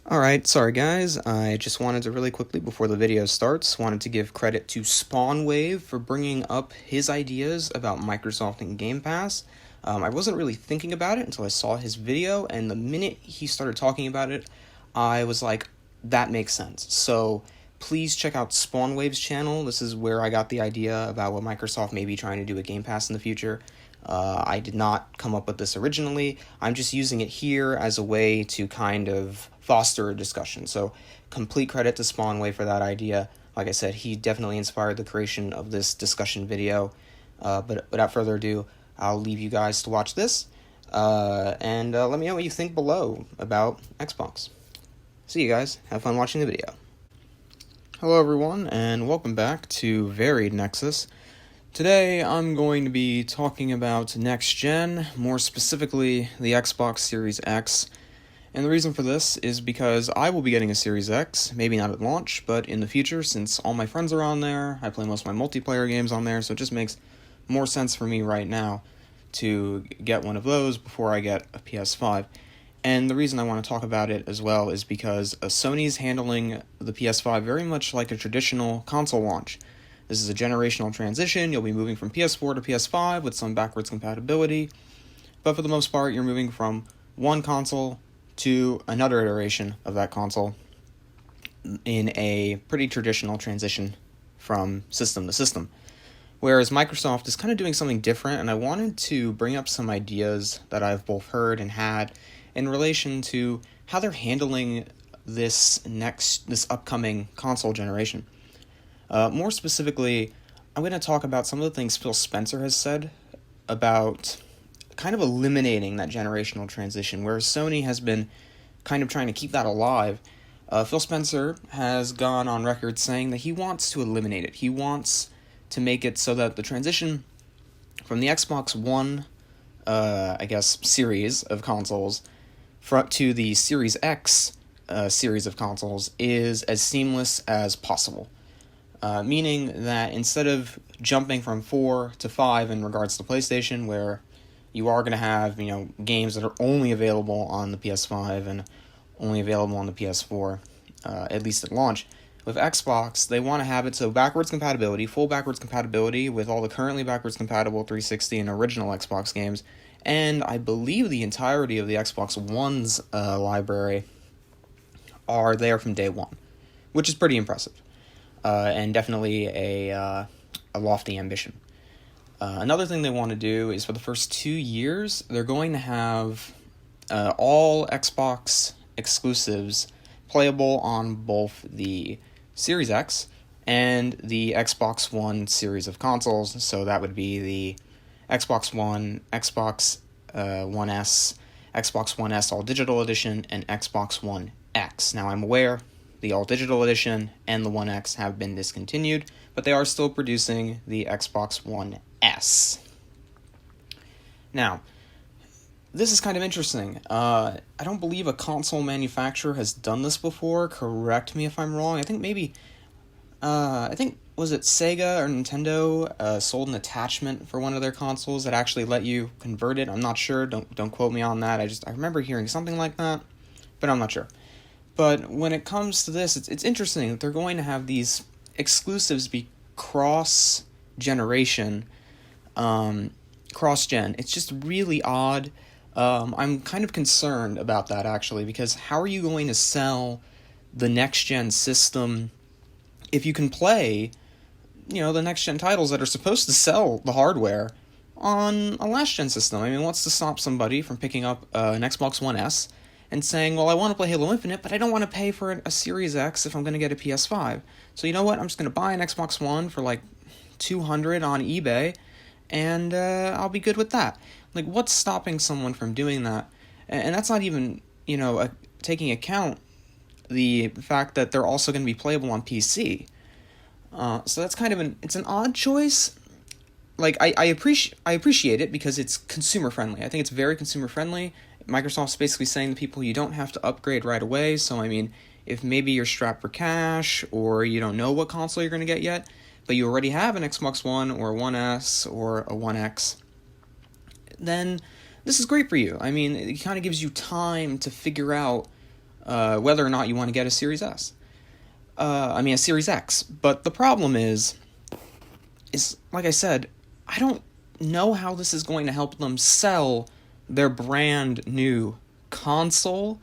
Alright, sorry guys, I just wanted to really quickly, before the video starts, wanted to give credit to SpawnWave for bringing up his ideas about Microsoft and Game Pass. I wasn't really thinking about it until I saw his video, and the minute he started talking about it, I was like, that makes sense. So please check out SpawnWave's channel. This is where I got the idea about what Microsoft may be trying to do with Game Pass in the future. I did not come up with this originally. I'm just using it here as a way to kind of foster a discussion. So complete credit to SpawnWave for that idea. Like I said, he definitely inspired the creation of this discussion video. But without further ado, I'll leave you guys to watch this. And let me know what you think below about Xbox. See you guys. Have fun watching the video. Hello everyone, and welcome back to Varied Nexus. Today I'm going to be talking about next gen, more specifically the Xbox Series X. And the reason for this is because I will be getting a Series X, maybe not at launch, but in the future, since all my friends are on there. I play most of my multiplayer games on there, so it just makes more sense for me right now to get one of those before I get a PS5. And the reason I want to talk about it as well is because Sony's handling the PS5 very much like a traditional console launch. This is a generational transition. You'll be moving from PS4 to PS5 with some backwards compatibility, but for the most part, you're moving from one console to another iteration of that console in a pretty traditional transition from system to system. Whereas Microsoft is kind of doing something different, and I wanted to bring up some ideas that I've both heard and had in relation to how they're handling this upcoming console generation. More specifically, I'm going to talk about some of the things Phil Spencer has said about kind of eliminating that generational transition, where Sony has been kind of trying to keep that alive. Phil Spencer has gone on record saying that he wants to eliminate it. He wants to make it so that the transition from the Xbox One, series of consoles to the Series X series of consoles is as seamless as possible. Meaning that instead of jumping from 4 to 5 in regards to PlayStation, where you are going to have, games that are only available on the PS5 and only available on the PS4, at least at launch, with Xbox, they want to have it so backwards compatibility, full backwards compatibility with all the currently backwards compatible 360 and original Xbox games, and I believe the entirety of the Xbox One's library are there from day one, which is pretty impressive. And definitely a lofty ambition. Another thing they want to do is for the first 2 years, they're going to have all Xbox exclusives playable on both the Series X and the Xbox One series of consoles. So that would be the Xbox One, Xbox One S, Xbox One S All Digital Edition, and Xbox One X. Now I'm aware the All Digital Edition and the One X have been discontinued, but they are still producing the Xbox One S. Now, this is kind of interesting. I don't believe a console manufacturer has done this before. Correct me if I'm wrong. I think was it Sega or Nintendo sold an attachment for one of their consoles that actually let you convert it. I'm not sure. Don't quote me on that. I remember hearing something like that, but I'm not sure. But when it comes to this, it's interesting that they're going to have these exclusives be cross-generation, cross-gen. It's just really odd. I'm kind of concerned about that, actually, because how are you going to sell the next-gen system if you can play, the next-gen titles that are supposed to sell the hardware on a last-gen system? I mean, what's to stop somebody from picking up an Xbox One S and saying, well, I want to play Halo Infinite, but I don't want to pay for a Series X if I'm going to get a PS5. So you know what? I'm just going to buy an Xbox One for like $200 on eBay, and I'll be good with that. Like, what's stopping someone from doing that? And that's not even, taking account the fact that they're also going to be playable on PC. So that's kind of it's an odd choice. Like, I appreciate it because it's consumer friendly. I think it's very consumer friendly. Microsoft's basically saying to people, you don't have to upgrade right away. So, I mean, if maybe you're strapped for cash or you don't know what console you're going to get yet, but you already have an Xbox One or a One S or a One X, then this is great for you. I mean, it kind of gives you time to figure out whether or not you want to get a Series S. A Series X. But the problem is like I said, I don't know how this is going to help them sell their brand new console.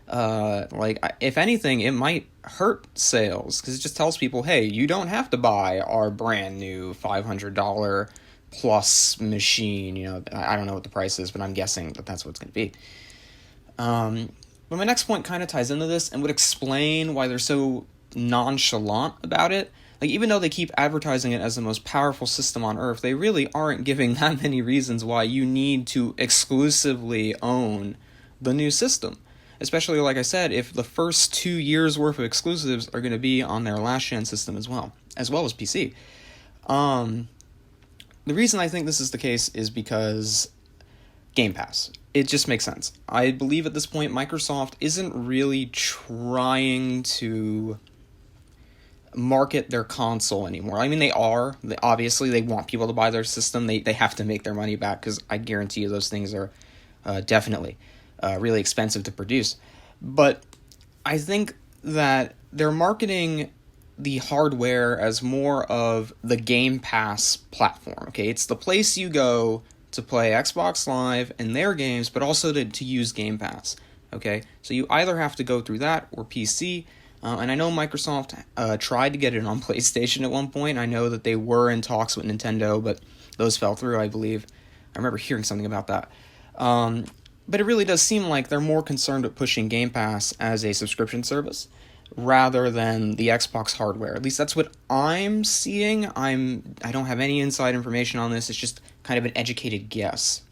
If anything, it might hurt sales, because it just tells people, hey, you don't have to buy our brand new $500 plus machine. I don't know what the price is, but I'm guessing that that's what it's going to be. But my next point kind of ties into this and would explain why they're so nonchalant about it. Like, even though they keep advertising it as the most powerful system on Earth, they really aren't giving that many reasons why you need to exclusively own the new system. Especially, like I said, if the first 2 years' worth of exclusives are going to be on their last-gen system as well as PC. The reason I think this is the case is because Game Pass. It just makes sense. I believe at this point Microsoft isn't really trying to market their console anymore. I mean, they are. Obviously, they want people to buy their system. They have to make their money back, because I guarantee you those things are definitely really expensive to produce. But I think that they're marketing the hardware as more of the Game Pass platform. Okay, it's the place you go to play Xbox Live and their games, but also to use Game Pass. Okay, so you either have to go through that or PC. And I know Microsoft tried to get it on PlayStation at one point. I know that they were in talks with Nintendo, but those fell through, I believe. I remember hearing something about that. But it really does seem like they're more concerned with pushing Game Pass as a subscription service rather than the Xbox hardware. At least that's what I'm seeing. I don't have any inside information on this. It's just kind of an educated guess,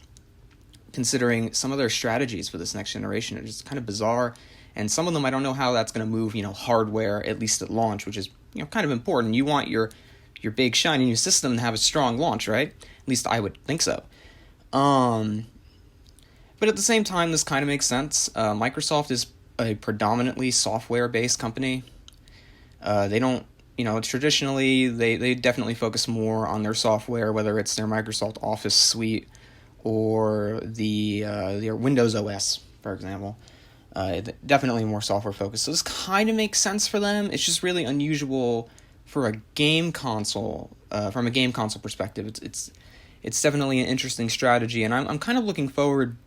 considering some of their strategies for this next generation are just kind of bizarre. And some of them, I don't know how that's going to move, hardware, at least at launch, which is, kind of important. You want your big, shiny new system to have a strong launch, right? At least I would think so. But at the same time, this kind of makes sense. Microsoft is a predominantly software-based company. They don't, traditionally, they definitely focus more on their software, whether it's their Microsoft Office suite or their Windows OS, for example. Definitely more software focused. So this kind of makes sense for them. It's just really unusual for a game console, from a game console perspective. It's definitely an interesting strategy, and I'm kind of looking forward,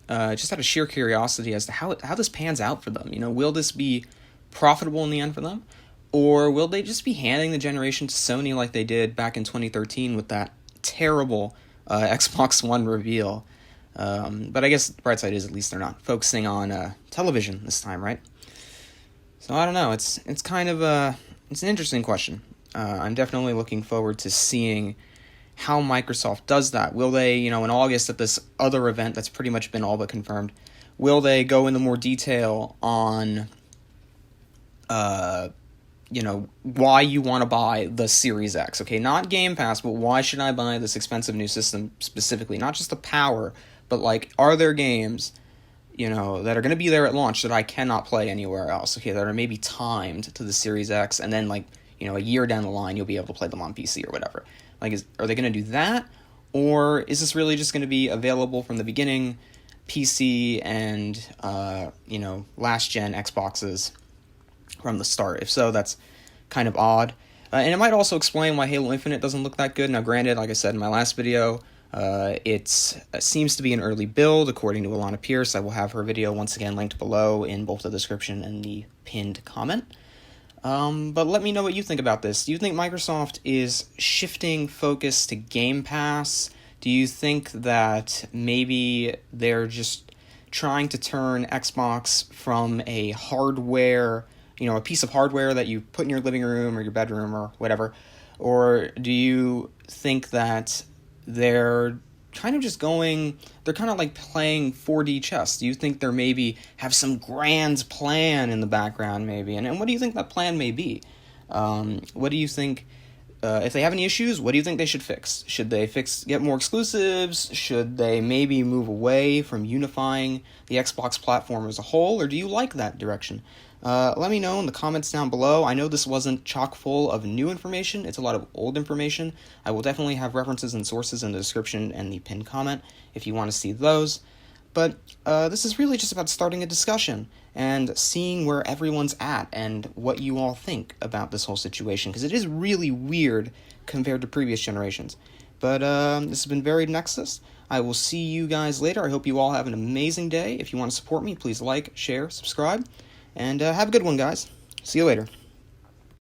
just out of sheer curiosity, as to how this pans out for them. Will this be profitable in the end for them, or will they just be handing the generation to Sony like they did back in 2013 with that terrible Xbox One reveal? But I guess the bright side is at least they're not focusing on television this time, right? So I don't know. It's kind of it's an interesting question. I'm definitely looking forward to seeing how Microsoft does that. Will they, in August at this other event that's pretty much been all but confirmed, will they go into more detail on, why you want to buy the Series X? Okay, not Game Pass, but why should I buy this expensive new system specifically? Not just the power, but are there games, that are going to be there at launch that I cannot play anywhere else? Okay, that are maybe timed to the Series X, and then a year down the line you'll be able to play them on PC or whatever. Are they going to do that, or is this really just going to be available from the beginning, PC and last gen Xboxes from the start? If so, that's kind of odd. And it might also explain why Halo Infinite doesn't look that good. Now, granted, like I said in my last video, it seems to be an early build, according to Alana Pierce. I will have her video once again linked below in both the description and the pinned comment. But let me know what you think about this. Do you think Microsoft is shifting focus to Game Pass? Do you think that maybe they're just trying to turn Xbox from a hardware, a piece of hardware that you put in your living room or your bedroom or whatever? Or do you think that they're kind of just they're kind of like playing 4D chess? Do you think they're maybe have some grand plan in the background maybe? And what do you think that plan may be? What do you think, if they have any issues, what do you think they should fix? Should they get more exclusives? Should they maybe move away from unifying the Xbox platform as a whole? Or do you like that direction? Let me know in the comments down below. I know this wasn't chock full of new information. It's a lot of old information. I will definitely have references and sources in the description and the pinned comment if you want to see those. But this is really just about starting a discussion and seeing where everyone's at and what you all think about this whole situation, because it is really weird compared to previous generations. But this has been Varied Nexus. I will see you guys later. I hope you all have an amazing day. If you want to support me, please like, share, subscribe, and have a good one, guys. See you later.